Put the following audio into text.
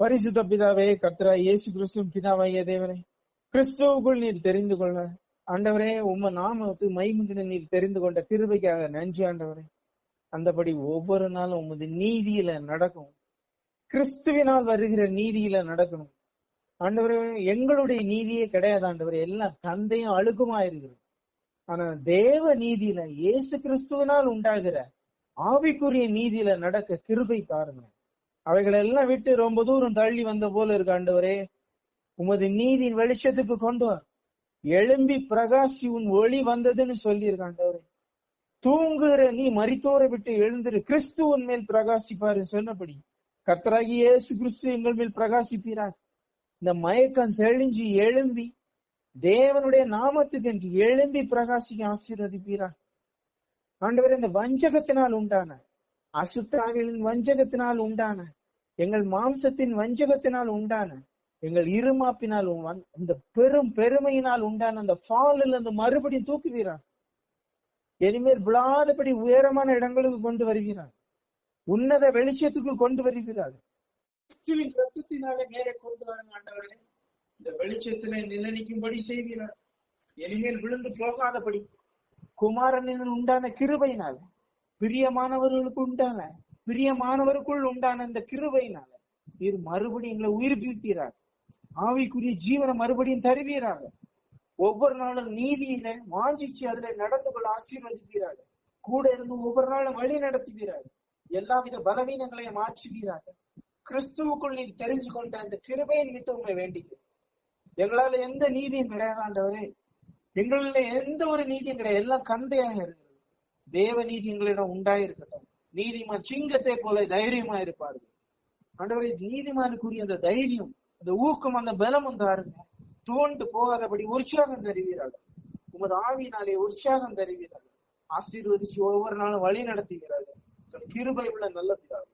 பரிசுத்த பிதாவே, கர்த்தராகிய இயேசு கிறிஸ்துவின் பிதாவாகிய தேவனே, கிறிஸ்துவுக்குள் நீர் தெரிந்து கொள்ள ஆண்டவரே, உம்ம நாமத்து மகிமைக்கு நீர் தெரிந்து கொண்ட கிருபைக்காக நன்றி ஆண்டவரே. அந்தபடி ஒவ்வொரு நாளும் உமது நீதியில நடக்கும், கிறிஸ்துவினால் வருகிற நீதியில நடக்கணும் ஆண்டவரே. எங்களுடைய நீதியே கிடையாது ஆண்டவரே, எல்லாம் தந்தையும் அழுக்குமா இருக்கிறது. ஆனா தேவ நீதியில இயேசு கிறிஸ்துவினால் உண்டாகிற ஆவிக்குரிய நீதியில நடக்க கிருபை தாருங்க. அவைகளை எல்லாம் விட்டு ரொம்ப தூரம் தள்ளி வந்த போல இருக்கு ஆண்டவரே. உமது நீதியின் வெளிச்சத்துக்கு கொண்டு வா. எழும்பி பிரகாசி, உன் ஒளி வந்ததுன்னு சொல்லியிருக்க ஆண்டவரே. தூங்குகிற நீ மரித்தோரை விட்டு எழுந்திரு, கிறிஸ்து உன் மேல் பிரகாசிப்பாரு சொன்னபடி கர்த்தராகிய இயேசு கிறிஸ்து எங்கள் மேல் பிரகாசிப்பீராக. இந்த மயக்கம் தெளிஞ்சு எழும்பி தேவனுடைய நாமத்துக்கு என்று எழும்பி பிரகாசிக்க ஆசீர்வதிப்பீராக ஆண்டவரே. இந்த வஞ்சகத்தினால் உண்டான, அசுத்தாவிகளின் வஞ்சகத்தினால் உண்டான, எங்கள் மாம்சத்தின் வஞ்சகத்தினால் உண்டான, எங்கள் இருமாப்பினால் இந்த பெரும் பெருமையினால் உண்டான அந்த ஃபாலில் அந்த மறுபடியும் தூக்குவீரார். இனிமேல் விழாதபடி உயரமான இடங்களுக்கு கொண்டு வருகிறார், உன்னத வெளிச்சத்துக்கு கொண்டு வருகிறார். கிறிஸ்துவின் ரத்தத்தினாலே மேலே கொண்டு வரும் ஆண்டவரே. இந்த வெளிச்சத்திலே நிலைநிற்கும்படி செய்கிறார். இனிமேல் விழுந்து போகாதபடி குமாரனின் உண்டான கிருபையினால, பிரியமானவருக்குள் உண்டான இந்த கிருபையினால நீர் மறுபடியும் எங்களை உயிர்ப்பிப்பீரார். ஆவிக்குரிய ஜீவனை மறுபடியும் தருவீராக. ஒவ்வொரு நாளும் நீதியில வாஞ்சிச்சு அதுல நடந்து கொள்ள ஆசீர்வதிப்பீராக. கூட இருந்து ஒவ்வொரு நாளும் வழி நடத்துவீராக. எல்லாவித பலவீனங்களையும் மாற்றுவீராக. கிறிஸ்துவுக்குள் நீர் தெரிஞ்சு கொண்ட அந்த கிருபையின் நிமித்தம் உங்களை வேண்டிக்கிறேன். எங்களால எந்த நீதியும் கிடையாது ஆண்டவரே, எங்களால எந்த ஒரு நீதியும் கிடையாது, எல்லாம் கந்தையாக இருக்கிறது. தேவ நீதி எங்களிடம் உண்டாயிருக்கட்டும். நீதிமான் சிங்கத்தை போல தைரியமா இருப்பார்கள் ஆண்டவரே. நீதிமானுக்குரிய அந்த தைரியம், அந்த ஊக்கம், அந்த பலமும் தாருங்க. தோண்டு போகாதபடி உற்சாகம் தருவீராக. உமது ஆவியினாலே உற்சாகம் தருவீராக. ஆசீர்வதிச்சு ஒவ்வொரு நாளும் வழி நடத்துகிறார்கள். கிருபை உள்ள நல்ல பிதாவே.